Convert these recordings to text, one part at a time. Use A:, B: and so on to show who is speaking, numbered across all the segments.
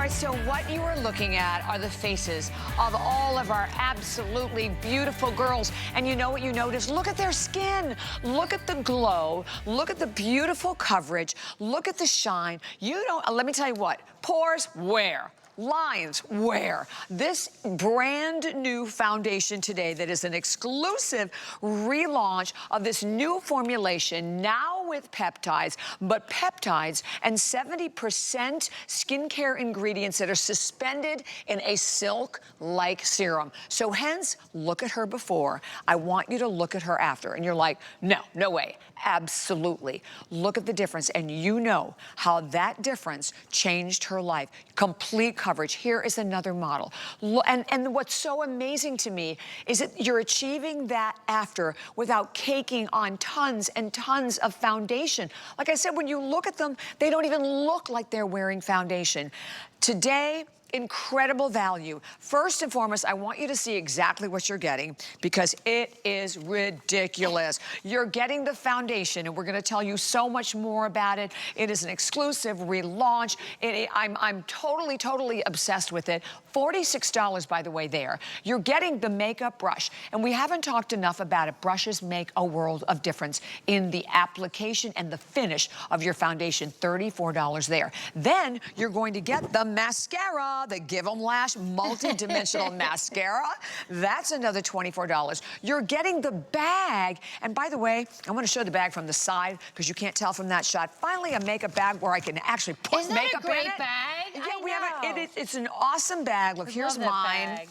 A: right, so what you are looking at are the faces of all of our absolutely beautiful girls. And you know what you notice? Look at their skin. Look at the glow. Look at the beautiful coverage. Look at the shine. You don't, let me tell you what, pores, where? Lines, where? This brand new foundation today that is an exclusive relaunch of this new formulation, now with peptides, but peptides and 70% skincare ingredients that are suspended in a silk-like serum. So hence, look at her before. I want you to look at her after. And you're like, no, no way. Absolutely. Look at the difference, and you know how that difference changed her life. Complete coverage. Here is another model. And what's so amazing to me is that you're achieving that after without caking on tons and tons of foundation. Like I said, when you look at them, they don't even look like they're wearing foundation. Today, incredible value. First and foremost, I want you to see exactly what you're getting because it is ridiculous. You're getting the foundation, and we're gonna tell you so much more about it. It is an exclusive relaunch. I'm totally, totally obsessed with it. $46, by the way, there. You're getting the makeup brush, and we haven't talked enough about it. Brushes make a world of difference in the application and the finish of your foundation. $34 there. Then you're going to get the mascara, the Em Lash MultiDimensional Mascara. That's another $24. You're getting the bag, and by the way, I want to show the bag from the side because you can't tell from that shot. Finally, a makeup bag where I can actually put makeup in it. Isn't that a great bag?
B: Yeah, we have it.
A: It's an awesome bag. Look, here's mine. Bag.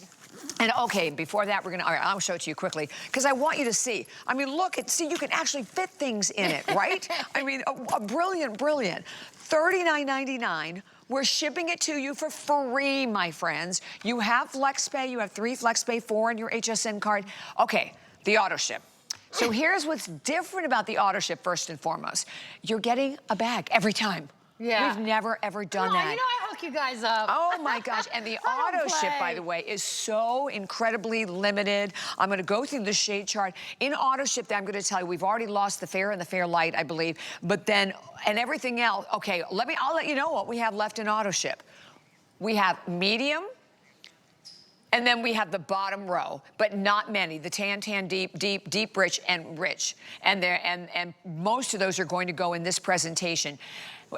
A: And okay, before that, all right, I'll show it to you quickly, because I want you to see. I mean, look, see, you can actually fit things in it, right? I mean, a brilliant, brilliant. $39.99. We're shipping it to you for free, my friends. You have FlexPay, you have 3 FlexPay, 4 on your HSN card. Okay, the auto ship. So here's what's different about the auto ship, first and foremost. You're getting a bag every time.
B: Yeah.
A: We've never, ever done that.
B: You know I hook you guys up.
A: Oh my gosh, and the auto ship, by the way, is so incredibly limited. I'm gonna go through the shade chart. In auto ship, I'm gonna tell you, we've already lost the fair and the fair light, I believe, but then, and everything else, okay, I'll let you know what we have left in auto ship. We have medium, and then we have the bottom row, but not many. The tan, deep, rich, and rich. And most of those are going to go in this presentation.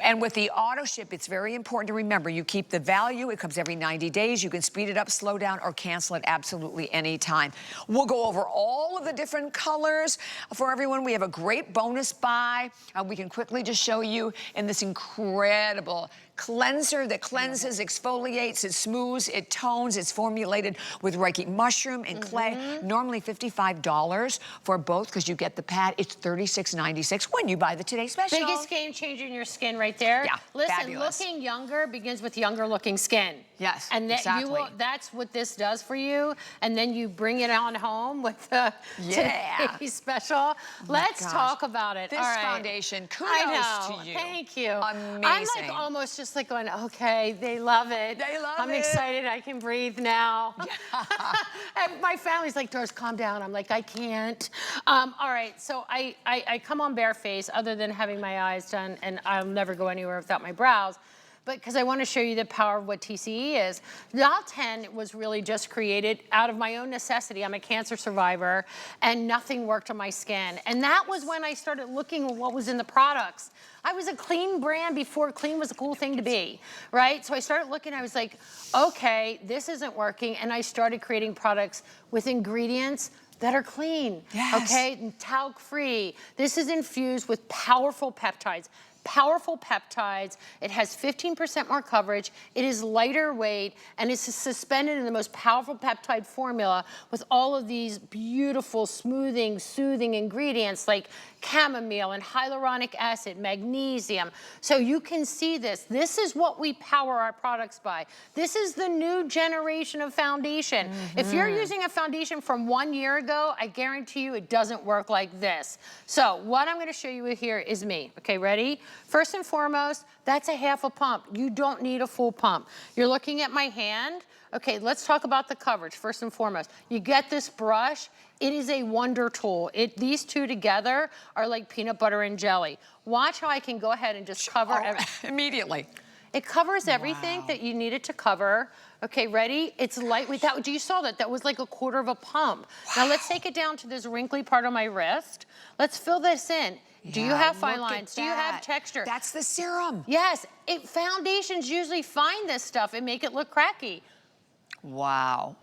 A: And with the auto ship, it's very important to remember, you keep the value, it comes every 90 days, you can speed it up, slow down, or cancel it absolutely anytime. We'll go over all of the different colors for everyone. We have a great bonus buy. We can quickly just show you in this incredible cleanser that cleanses, exfoliates, it smooths, it tones, it's formulated with Reiki mushroom and clay. Normally $55 for both because you get the pad. It's $36.96 when you buy the Today Special.
B: Biggest game changer in your skin right there.
A: Yeah,
B: listen,
A: fabulous.
B: Looking younger begins with younger looking skin.
A: Yes,
B: and that
A: exactly.
B: That's what this does for you. And then you bring it on home with the Today Special. Let's talk about it.
A: This foundation, kudos to you.
B: Thank you.
A: Amazing.
B: I'm like almost just like going, okay, they love it.
A: They love it.
B: I'm excited, I can breathe now. And my family's like, Doris, calm down. I'm like, I can't. All right, so I come on bare face other than having my eyes done, and I'll never go anywhere without my brows. But because I want to show you the power of what T.C.E. is. Dial 10 was really just created out of my own necessity. I'm a cancer survivor, and nothing worked on my skin. And that was when I started looking at what was in the products. I was a clean brand before clean was a cool thing to be, right? So I started looking, I was like, okay, this isn't working. And I started creating products with ingredients that are clean, okay, talc-free. This is infused with powerful peptides. Powerful peptides. It has 15% more coverage. It is lighter weight, and it's suspended in the most powerful peptide formula with all of these beautiful, smoothing, soothing ingredients like chamomile and hyaluronic acid, magnesium. So you can see this. This is what we power our products by. This is the new generation of foundation. If you're using a foundation from 1 year ago, I guarantee you it doesn't work like this. So what I'm gonna show you here is me. Okay, ready? First and foremost, that's a half a pump. You don't need a full pump. You're looking at my hand. Okay, let's talk about the coverage first and foremost. You get this brush. It is a wonder tool. These two together are like peanut butter and jelly. Watch how I can go ahead and just cover
A: immediately.
B: It covers everything that you need it to cover. Okay, ready? It's lightweight. You saw that. That was like a quarter of a pump. Now let's take it down to this wrinkly part of my wrist. Let's fill this in. Do you have fine lines? Do you have texture?
A: That's the serum.
B: Yes. Foundations usually find this stuff and make it look cracky.
A: Wow.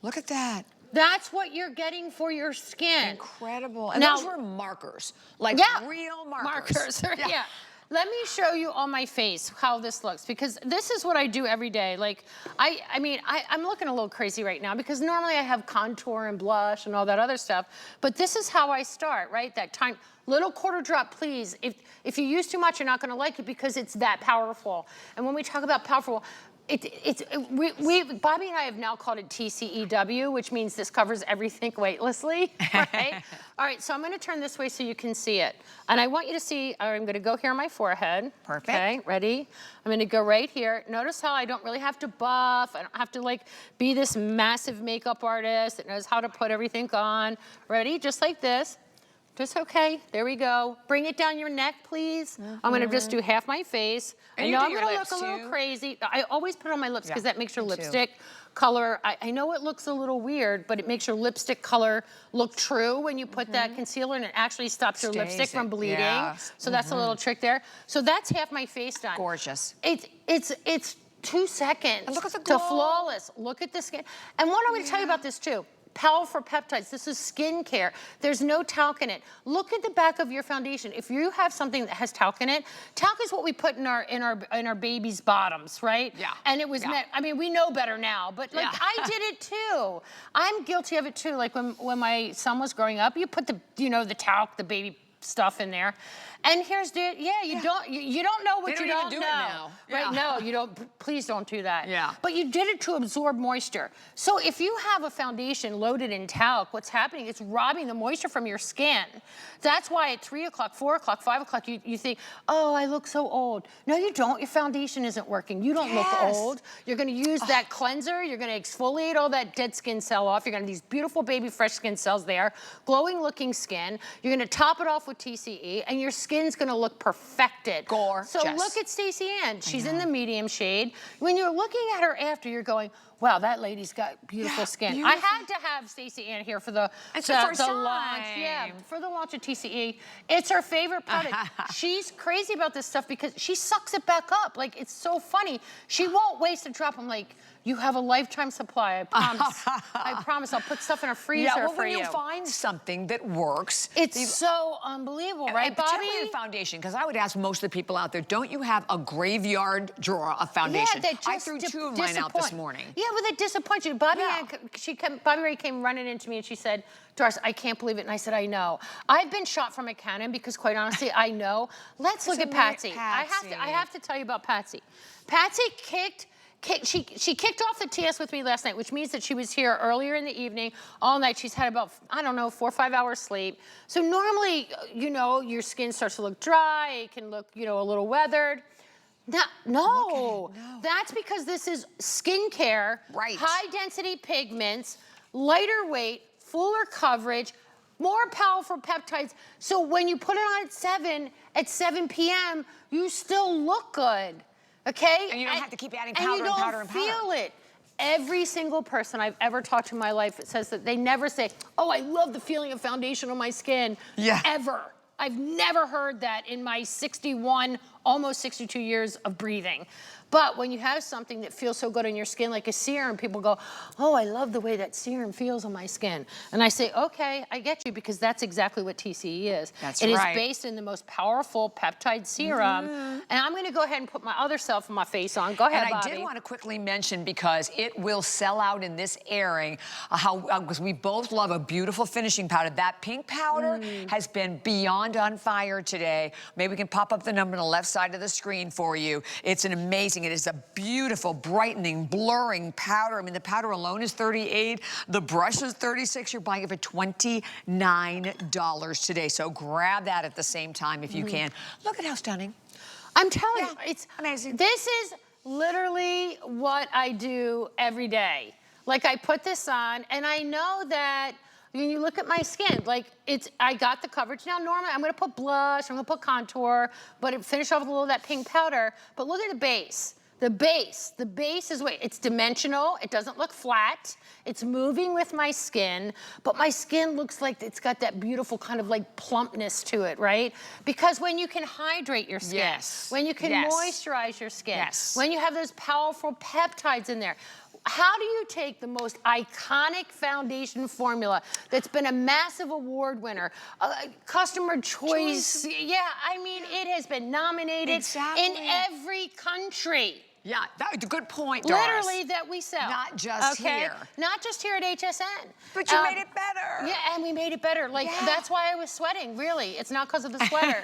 A: Look at that.
B: That's what you're getting for your skin.
A: Incredible. And
B: Now,
A: those were markers, like real markers.
B: Yeah. Let me show you on my face how this looks, because this is what I do every day. Like, I'm looking a little crazy right now because normally I have contour and blush and all that other stuff, but this is how I start, right? That time, little quarter drop, please. If you use too much, you're not gonna like it because it's that powerful. And when we talk about powerful, Bobby and I have now called it T.C.E., which means this covers everything weightlessly, right? All right, so I'm gonna turn this way so you can see it. And I want you to see, I'm gonna go here on my forehead.
A: Perfect.
B: Okay, ready? I'm gonna go right here. Notice how I don't really have to buff. I don't have to like be this massive makeup artist that knows how to put everything on. Ready? Just like this. Just okay, there we go. Bring it down your neck, please. I'm gonna just do half my face.
A: And
B: I
A: you
B: know
A: do
B: I'm
A: your
B: gonna
A: lips
B: look a little
A: too?
B: crazy. I always put it on my lips because that makes your
A: me too.
B: lipstick color, I know it looks a little weird, but it makes your lipstick color look true when you put that concealer, and it actually stops your lipstick from bleeding.
A: Yes.
B: So that's a little trick there. So that's half my face done.
A: Gorgeous.
B: It's 2 seconds
A: And look at the
B: to
A: glow.
B: flawless. Look at the skin. And what I'm gonna tell you about this too. Powerful peptides. This is skincare. There's no talc in it. Look at the back of your foundation. If you have something that has talc in it, talc is what we put in our baby's bottoms, right?
A: Yeah.
B: And it was meant, I mean, we know better now, but like I did it too. I'm guilty of it too. Like when my son was growing up, you put the talc, the baby stuff in there. And here's the, you don't know what you don't know.
A: Now.
B: Right, no, you don't, please don't do that.
A: Yeah.
B: But you did it to absorb moisture. So if you have a foundation loaded in talc, what's happening, it's robbing the moisture from your skin. That's why at 3 o'clock, 4 o'clock, 5 o'clock, you think, oh, I look so old. No, you don't, your foundation isn't working. You don't look old. You're gonna use that cleanser, you're gonna exfoliate all that dead skin cell off, you're gonna have these beautiful baby fresh skin cells there, glowing looking skin, you're gonna top it off with T.C.E., and your skin's gonna look perfected.
A: Gorgeous.
B: So look at Stacey Ann. She's in the medium shade. When you're looking at her after, you're going, wow, that lady's got beautiful skin.
A: Beautiful.
B: I had to have Stacey Ann here for the
A: first
B: launch.
A: time.
B: Yeah, for the launch of T.C.E. It's her favorite product. She's crazy about this stuff because she sucks it back up. Like, it's so funny. She won't waste a drop. I'm like, you have a lifetime supply, I promise. I promise, I'll put stuff in a freezer for you.
A: When you find something that works.
B: It's so unbelievable, right, Bobby?
A: Particularly foundation, because I would ask most of the people out there, don't you have a graveyard drawer of foundation?
B: Yeah, that just
A: I threw 2 of mine out this morning.
B: Yeah, but that disappoints you. Bobby Ray came running into me and she said, Doris, I can't believe it. And I said, I know. I've been shot from a cannon because quite honestly, I know. Let's look at Patsy. I have to tell you about Patsy. Patsy she kicked off the TS with me last night, which means that she was here earlier in the evening, all night. She's had about, I don't know, 4 or 5 hours sleep. So normally, your skin starts to look dry. It can look, a little weathered. No, that's because this is skincare, high density pigments, lighter weight, fuller coverage, more powerful peptides. So when you put it on at 7 p.m., you still look good. Okay?
A: And you don't have to keep adding powder and powder and powder.
B: And you don't feel it. Every single person I've ever talked to in my life says that they never say, oh, I love the feeling of foundation on my skin.
A: Yeah.
B: Ever. I've never heard that in my 61, almost 62 years of breathing. But when you have something that feels so good on your skin, like a serum, people go, oh, I love the way that serum feels on my skin. And I say, okay, I get you, because that's exactly what T.C.E. is.
A: It is
B: based in the most powerful peptide serum. And I'm gonna go ahead and put my other self of my face on. Go ahead,
A: Bobby.
B: Bobby.
A: I did want to quickly mention, because it will sell out in this airing, because we both love a beautiful finishing powder. That pink powder has been beyond on fire today. Maybe we can pop up the number on the left side of the screen for you. It's an amazing, it is a beautiful, brightening, blurring powder. I mean, the powder alone is $38. The brush is $36. You're buying it for $29 today. So grab that at the same time if you can. Look at how stunning.
B: I'm telling you, it's
A: amazing.
B: This is literally what I do every day. Like, I put this on, and I know that when you look at my skin, like I got the coverage. Now, normally I'm gonna put blush, I'm gonna put contour, but finish off with a little of that pink powder. But look at the base. The base is, it's dimensional, it doesn't look flat, it's moving with my skin, but my skin looks like it's got that beautiful kind of like plumpness to it, right? Because when you can hydrate your skin,
A: yes.
B: when you can
A: yes.
B: moisturize your skin,
A: yes.
B: when you have those powerful peptides in there, how do you take the most iconic foundation formula that's been a massive award winner, customer choice, yeah, I mean, it has been nominated in every country.
A: Yeah, that's a good point, Doris.
B: Literally that we sell.
A: Not just here.
B: Not just here at HSN.
A: But you made it better.
B: Yeah, and we made it better. Like, that's why I was sweating, really. It's not because of the sweater.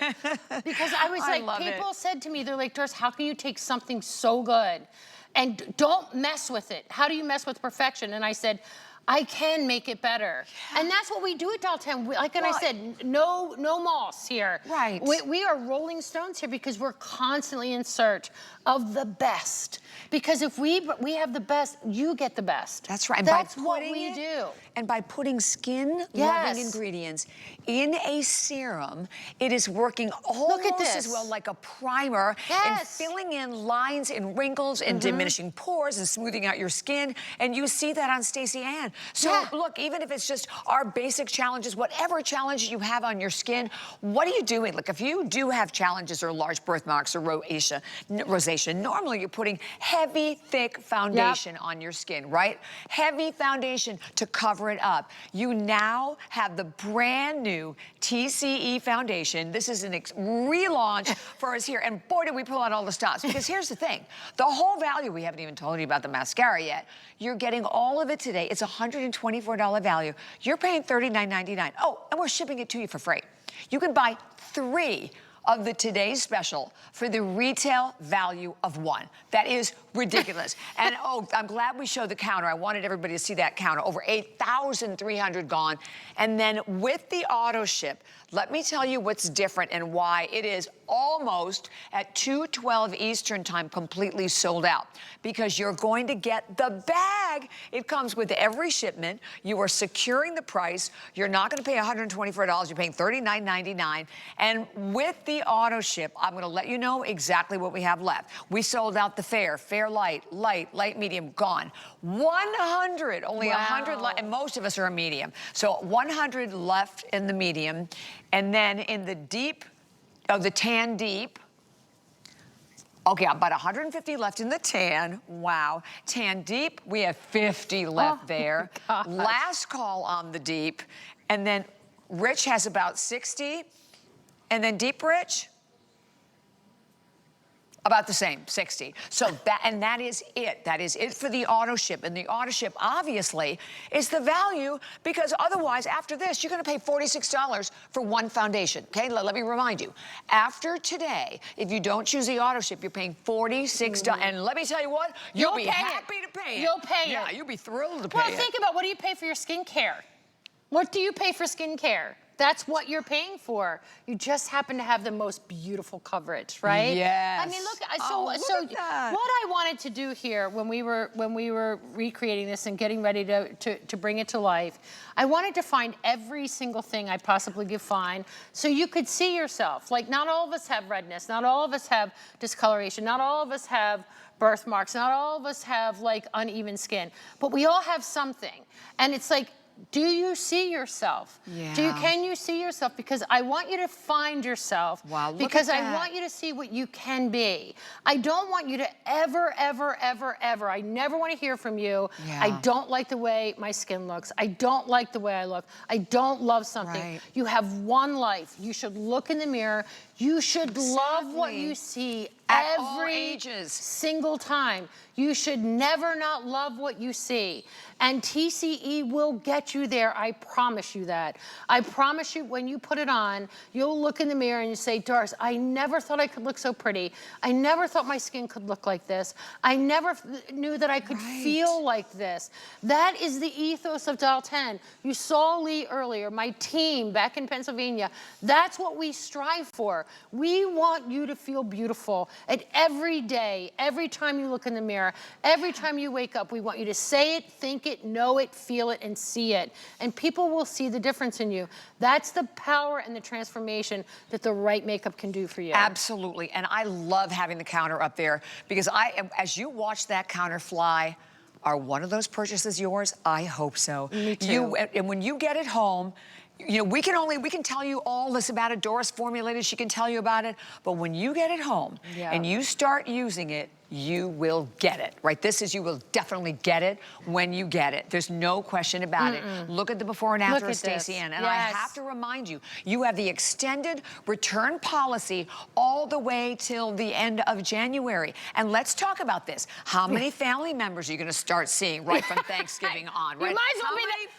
B: Because I was like, people said to me, they're like, Doris, how can you take something so good and don't mess with it? How do you mess with perfection? And I said, I can make it better. Yeah. And that's what we do at Doll10. Like I said, no moss here.
A: Right.
B: We are rolling stones here because we're constantly in search of the best. Because if we have the best, you get the best.
A: That's right.
B: That's what we do.
A: And by putting skin-loving ingredients in a serum, it is working almost as well like a primer and filling in lines and wrinkles and diminishing pores and smoothing out your skin. And you see that on Stacey-Ann. So look, even if it's just our basic challenges, whatever challenges you have on your skin, what are you doing? Like if you do have challenges or large birthmarks or rosacea, normally you're putting heavy, thick foundation on your skin, right? Heavy foundation to cover it up. You now have the brand new T.C.E. foundation. This is an relaunch for us here. And boy, did we pull out all the stops. Because here's the thing. The whole value, we haven't even told you about the mascara yet. You're getting all of it today. It's $124 value. You're paying $39.99. Oh, and we're shipping it to you for free. You can buy 3 of the today's special for the retail value of 1. That is ridiculous. And oh, I'm glad we showed the counter. I wanted everybody to see that counter. Over 8,300 gone. And then with the auto ship, let me tell you what's different and why it is almost at 2:12 Eastern time completely sold out. Because you're going to get the bag. It comes with every shipment. You are securing the price. You're not going to pay $124. You're paying $39.99. And with the auto ship, I'm going to let you know exactly what we have left. We sold out the fair light, light medium, gone. 100, only 100 left, and most of us are a medium. So 100 left in the medium. And then in the deep, the tan deep, okay, about 150 left in the tan. Wow. Tan deep, we have 50 left there. Last call on the deep. And then Rich has about 60. And then deep Rich, about the same, 60. So that is it. That is it for the auto ship. And the auto ship, obviously, is the value because otherwise, after this, you're going to pay $46 for 1 foundation. Okay, let me remind you. After today, if you don't choose the auto ship, you're paying $46. And let me tell you what, you'll be happy to pay it.
B: You'll pay it.
A: Yeah, you'll be thrilled to pay it.
B: Well, think about what do you pay for your skincare? What do you pay for skincare? That's what you're paying for. You just happen to have the most beautiful coverage, right?
A: Yes.
B: I mean, look. So what I wanted to do here when we were recreating this and getting ready to bring it to life, I wanted to find every single thing I possibly could find so you could see yourself. Like, not all of us have redness. Not all of us have discoloration. Not all of us have birthmarks. Not all of us have like uneven skin. But we all have something, and it's like, do you see yourself?
A: Yeah.
B: Can you see yourself? Because I want you to find yourself.
A: Wow, look
B: because
A: at that.
B: I want you to see what you can be. I don't want you to ever, I never want to hear from you.
A: Yeah.
B: I don't like the way my skin looks. I don't like the way I look. I don't love something.
A: Right.
B: You have one life. You should look in the mirror. You should love what you see every single time. You should never not love what you see. And T.C.E. will get you there. I promise you that. I promise you when you put it on, you'll look in the mirror and you say, Doris, I never thought I could look so pretty. I never thought my skin could look like this. I never knew that I could feel like this. That is the ethos of Doll10. You saw Lee earlier, my team back in Pennsylvania. That's what we strive for. We want you to feel beautiful at every day, every time you look in the mirror. mascara. Every time you wake up, we want you to say it, think it, know it, feel it, and see it. And people will see the difference in you. That's the power and the transformation that the right makeup can do for you.
A: Absolutely, and I love having the counter up there because as you watch that counter fly, are one of those purchases yours? I hope so.
B: Me too.
A: And when you get it home, you know, we can tell you all this about it. Doris formulated, she can tell you about it. But when you get it home and you start using it, you will get it, right? You will definitely get it when you get it. There's no question about it. Look at the before and after of Stacey Ann. And I have to remind you, you have the extended return policy all the way till the end of January. And let's talk about this. How many family members are you gonna start seeing right from Thanksgiving on, right?
B: You might as well
A: How
B: be
A: many
B: the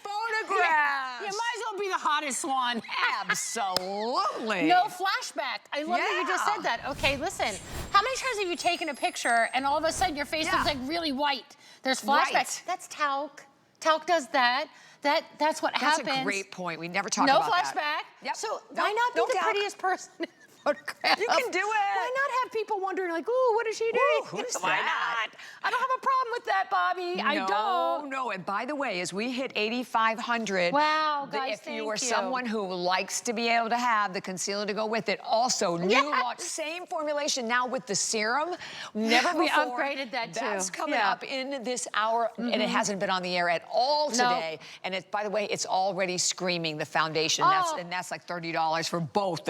A: photographs?
B: You might as well be the hottest one.
A: Absolutely.
B: No flashback. I love that you just said that. Okay, listen. How many times have you taken a picture and all of a sudden your face looks like really white? There's flashbacks.
A: Right.
B: That's talc. Talc does that. That's what happens.
A: That's a great point. We never talk about that.
B: No flashback.
A: Yep.
B: So why not be the prettiest person in the photograph?
A: You can do it.
B: Why not have people wondering like, ooh, what is she doing? Why not? I don't have a problem with that, Bobby. I don't.
A: No, and by the way, as we hit 8,500,
B: wow, guys,
A: if you are someone who likes to be able to have the concealer to go with it, also new launch, same formulation now with the serum. Never
B: we
A: before.
B: upgraded that too.
A: That's coming up in this hour, and it hasn't been on the air at all today. And it's, by the way, it's already screaming the foundation. That's like $30 for both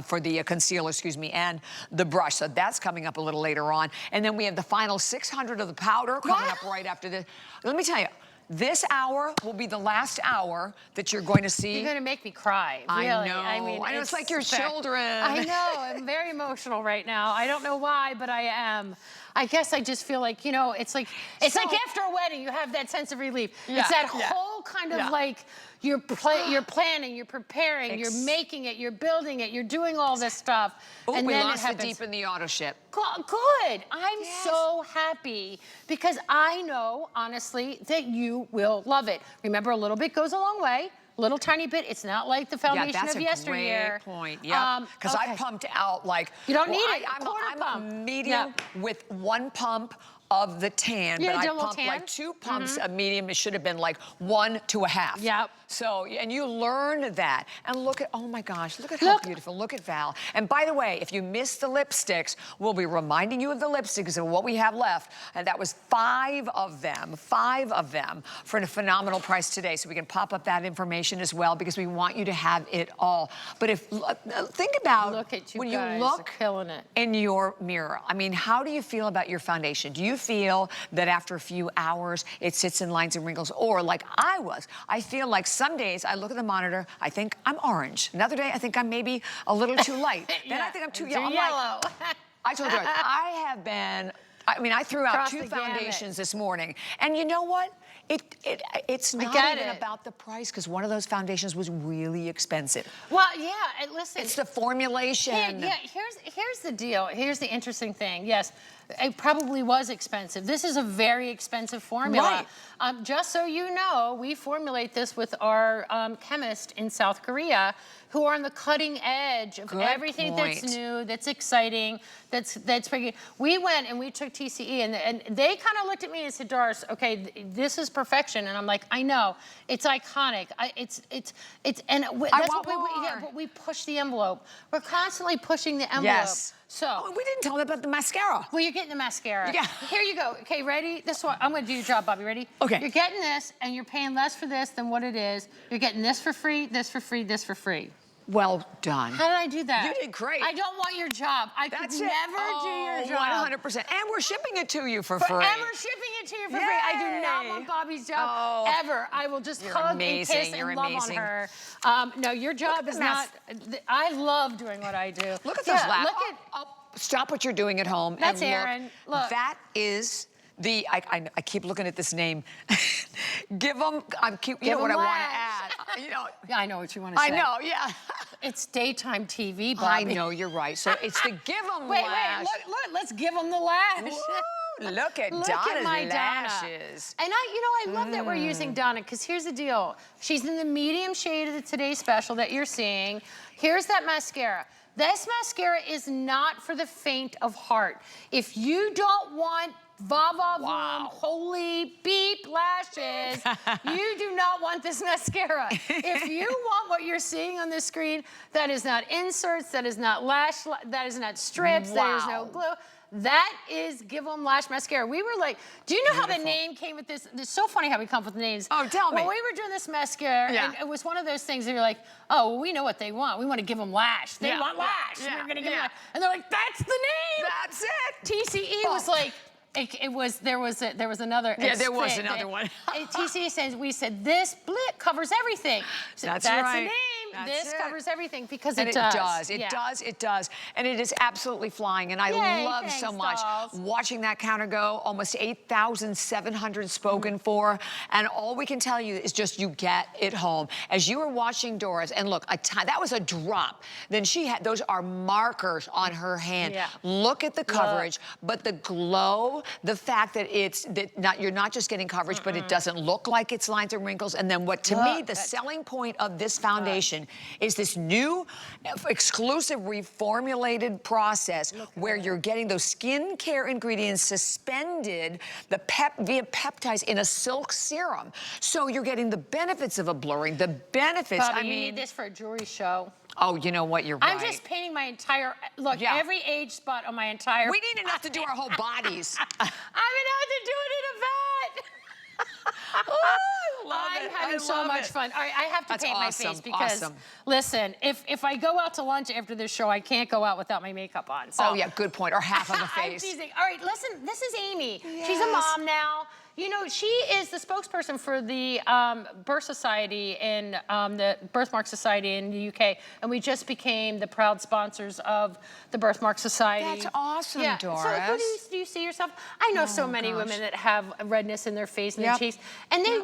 A: for the concealer, and the brush. So that's coming up a little later on. And then we have the final 600 of the powder coming up right after this. Let me tell you, this hour will be the last hour that you're going to see.
B: You're going to make me cry, really.
A: I know. I know, it's like your children.
B: I know. I'm very emotional right now. I don't know why, but I am. I guess I just feel like, you know, it's like after a wedding, you have that sense of relief. It's that whole kind of like, you're planning, you're preparing, you're making it, you're building it, you're doing all this stuff.
A: And we lost the deep in the auto ship.
B: Good. I'm so happy because I know, honestly, that you will love it. Remember, a little bit goes a long way. Little tiny bit. It's not like the foundation of yesteryear.
A: That's a great point. Yeah. Because I pumped out like.
B: You don't need it.
A: I'm a medium with one pump of the tan, but I pumped like 2 pumps of medium. It should have been like 1 to 1/2.
B: Yep.
A: So, and you learn that. And look at, oh my gosh, look at how beautiful. Look at Val. And by the way, if you missed the lipsticks, we'll be reminding you of the lipsticks and what we have left. And that was 5 of them for a phenomenal price today. So we can pop up that information as well because we want you to have it all. But if, think about when you look
B: killing it
A: in your mirror. I mean, how do you feel about your foundation? Do you feel that after a few hours, it sits in lines and wrinkles? Or like I feel like some days I look at the monitor, I think I'm orange. Another day, I think I'm maybe a little too light. Then I think I'm too yellow. I told you, I threw out 2 foundations this morning. And you know what? It's not even about the price because one of those foundations was really expensive.
B: Well, yeah, and listen.
A: It's the formulation.
B: Here's the deal. Here's the interesting thing. Yes, it probably was expensive. This is a very expensive formula. Right. Just so you know, we formulate this with our chemist in South Korea who are on the cutting edge of everything that's new, that's exciting, that's big. We went and we took T.C.E. and they kind of looked at me and said, Doris, okay, this is perfection. And I'm like, I know, it's iconic. That's what but we push the envelope. We're constantly pushing the envelope.
A: Yes.
B: So
A: we didn't tell them about the mascara.
B: Well, you're getting the mascara.
A: Yeah.
B: Here you go. Okay, ready? This one, I'm gonna do your job, Bobby. Ready?
A: Okay.
B: You're getting this, and you're paying less for this than what it is. You're getting this for free, this for free, this for free.
A: Well done.
B: How did I do that?
A: You did great.
B: I don't want your job. I could never do your job.
A: 100%. And we're shipping it to you for free.
B: Forever shipping it to you for free. I do not want Bobby's job ever. I will just hug and kiss and love on her. No, your job is not. I love doing what I do.
A: Look at those lashes. Stop what you're doing at home.
B: That's
A: and
B: Aaron. Look.
A: That is the, I keep looking at this name. Give them, you know what I want to add. You know,
B: yeah, I know what you want to say.
A: I know, yeah.
B: It's daytime TV, Bobby.
A: I know, you're right. So it's the give them lash.
B: Wait, look, let's give them the lash.
A: Woo, look at Donna's lashes.
B: And I love that we're using Donna, because here's the deal. She's in the medium shade of the Today Special that you're seeing. Here's that mascara. This mascara is not for the faint of heart. If you don't want Va-va-voom, holy beep lashes. You do not want this mascara. If you want what you're seeing on the screen, that is not inserts, that is not that is not strips, there is no glue. That is Give 'em Lash Mascara. We were like, do you know how the name came with this? It's so funny how we come up with names.
A: Oh, tell me.
B: When we were doing this mascara, and it was one of those things that you're like, oh, well, we know what they want. We want to give them lash. They want lash. We're going to give them lash. And they're like, that's the name.
A: That's it.
B: T.C.E. was like, there was another.
A: Yeah, there was another one.
B: T.C.E. says, we said, this covers everything. So
A: that's
B: right.
A: the
B: name.
A: That's
B: this
A: it.
B: covers everything because
A: And
B: it does.
A: It does. And it is absolutely flying. And I love so much watching that counter go. Almost 8,700 spoken for. And all we can tell you is just you get it home. As you were watching Dora's, and look, that was a drop. Then she had, those are markers on her hand.
B: Yeah.
A: Look at the coverage, but the glow, the fact that you're not just getting coverage, but it doesn't look like it's lines and wrinkles. And then what, to me, the selling point of this foundation is this new exclusive reformulated process where you're getting those skincare ingredients suspended via peptides in a silk serum. So you're getting the benefits of a blurring, the benefits.
B: Bobby,
A: I mean,
B: you need this for a jewelry show.
A: Oh, you know what? You're right.
B: I'm just painting my entire, look, every age spot on my entire.
A: We need enough to do our whole bodies.
B: I'm gonna have to do it in a vat. I'm having so much fun. All right, I have to paint my face because, listen, if I go out to lunch after this show, I can't go out without my makeup on. So.
A: Oh, yeah, good point. Or half of the face.
B: I'm teasing. All right, listen, this is Amy. Yes. She's a mom now. You know, she is the spokesperson for the Birth Society and the Birthmark Society in the UK, and we just became the proud sponsors of the Birthmark Society.
A: That's awesome, Doris.
B: So who do you see yourself? I know so many women that have redness in their face and their cheeks, and they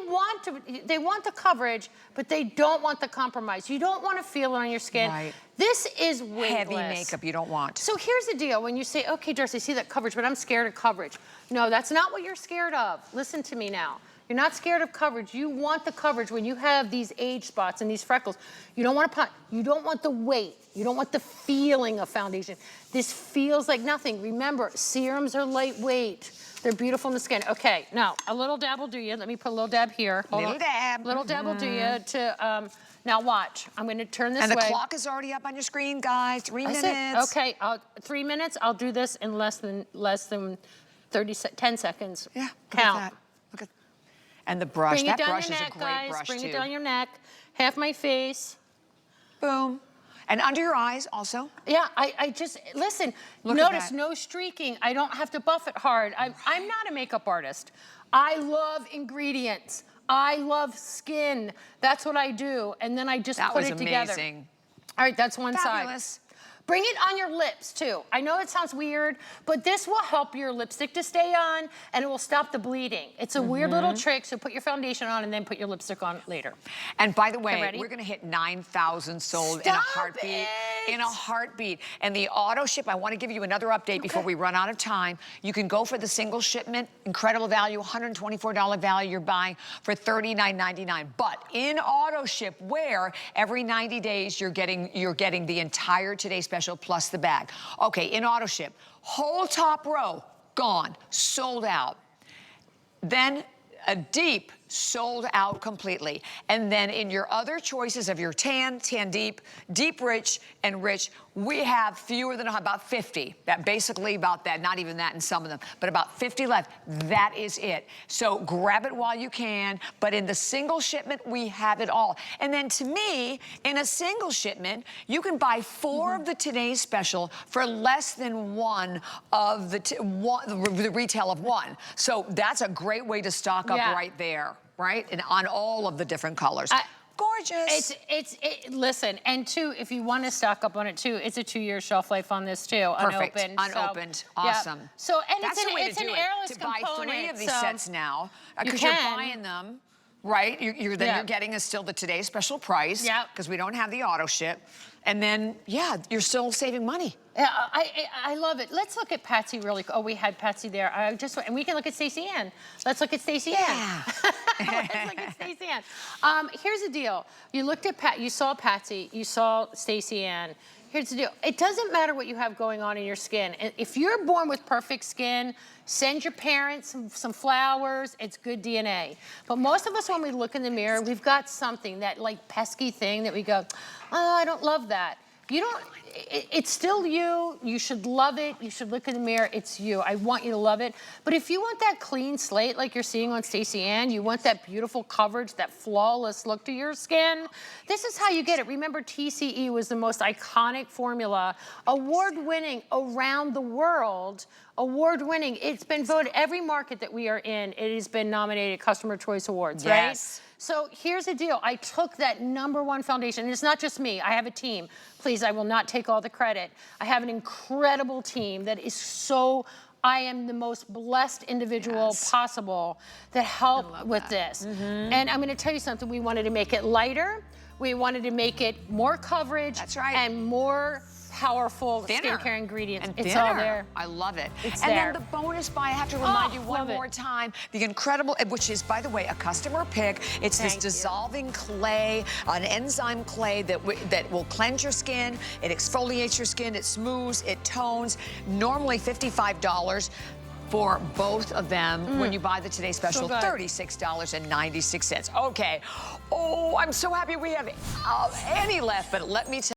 B: want the coverage, but they don't want the compromise. You don't want to feel it on your skin.
A: Right.
B: This is weightless.
A: Heavy makeup you don't want.
B: So here's the deal. When you say, okay, Doris, I see that coverage, but I'm scared of coverage. No, that's not what you're scared of. Listen to me now. You're not scared of coverage. You want the coverage when you have these age spots and these freckles. You don't want to you don't want the weight. You don't want the feeling of foundation. This feels like nothing. Remember, serums are lightweight. They're beautiful in the skin. Okay, now a little dab will do you. Let me put a little dab here. Hold on.
A: Dab.
B: Little dab will do you to, now watch. I'm going to turn this way.
A: And the clock is already up on your screen, guys. 3 minutes.
B: Okay, 3 minutes. I'll do this in less than 10 seconds.
A: Yeah,
B: count.
A: At that. Look at, and the brush.
B: Bring it down
A: brush
B: your
A: is
B: neck,
A: a great
B: guys.
A: brush
B: Bring
A: too.
B: it down your neck. Half my face.
A: Boom. And under your eyes also.
B: Yeah, I just, listen, notice no streaking. I don't have to buff it hard. I'm not a makeup artist. I love ingredients. I love skin. That's what I do. And then I just put it together.
A: That was amazing.
B: All right, that's one
A: Fabulous.
B: side. Bring it on your lips too. I know it sounds weird, but this will help your lipstick to stay on and it will stop the bleeding. It's a weird little trick, so put your foundation on and then put your lipstick on later.
A: And by the way, we're gonna hit 9,000 sold in a heartbeat. In a heartbeat. And the auto ship, I wanna give you another update before we run out of time. You can go for the single shipment, incredible value, $124 value you're buying for $39.99. But in auto ship, where every 90 days you're getting the entire Today Special plus the bag. Okay, in auto ship, whole top row, gone, sold out. Then a deep, sold out completely. And then in your other choices of your tan deep, deep rich, and rich, we have fewer than about 50. That basically about that, not even that in some of them, but about 50 left. That is it. So grab it while you can, but in the single shipment, we have it all. And then to me, in a single shipment, you can buy 4 of the Today's Special for less than one of the retail of one. So that's a great way to stock up right there. Right? And on all of the different colors. Gorgeous.
B: Listen, and two, if you want to stock up on it too, it's a 2-year shelf life on this too.
A: Perfect.
B: Unopened.
A: Unopened.
B: So,
A: awesome.
B: Yeah. So, and
A: that's
B: it's an airless
A: to buy
B: component.
A: 3 of these sets now, because you're buying them, right? You're getting still the Today Special price, because we don't have the auto ship. And then, yeah, you're still saving money.
B: Yeah, I love it. Let's look at Patsy really quick. Oh, we had Patsy there. And we can look at Stacey Ann. Let's look at Stacey Ann. Let's look at Stacey Ann. Here's the deal. You looked at you saw Patsy, you saw Stacey Ann. Here's the deal. It doesn't matter what you have going on in your skin. And if you're born with perfect skin, send your parents some flowers. It's good DNA. But most of us, when we look in the mirror, we've got something, that like pesky thing that we go, oh, I don't love that. You don't, it's still you. You should love it. You should look in the mirror. It's you. I want you to love it. But if you want that clean slate like you're seeing on T.C.E, you want that beautiful coverage, that flawless look to your skin, this is how you get it. Remember, T.C.E was the most iconic formula, award-winning around the world. Award-winning. It's been voted, every market that we are in, it has been nominated Customer Choice Awards, right?
A: Yes.
B: So here's the deal. I took that #1 foundation, and it's not just me. I have a team. Please, I will not take all the credit. I have an incredible team that is so, I am the most blessed individual possible that helped with this. And I'm gonna tell you something, we wanted to make it lighter. We wanted to make it more coverage.
A: That's right.
B: And more powerful
A: Thinner.
B: skincare ingredients.
A: And
B: it's
A: thinner.
B: all there.
A: I love it.
B: It's
A: and
B: there.
A: then the bonus buy, I have to remind you one
B: love it.
A: more time, the incredible, which is, by the way, a customer pick. It's this
B: Thank you.
A: dissolving clay, an enzyme clay that will cleanse your skin, it exfoliates your skin, it smooths, it tones. Normally $55 for both of them. When you buy the Today Special,
B: good.
A: $36.96. Okay. Oh, I'm so happy we have any left, but let me tell you.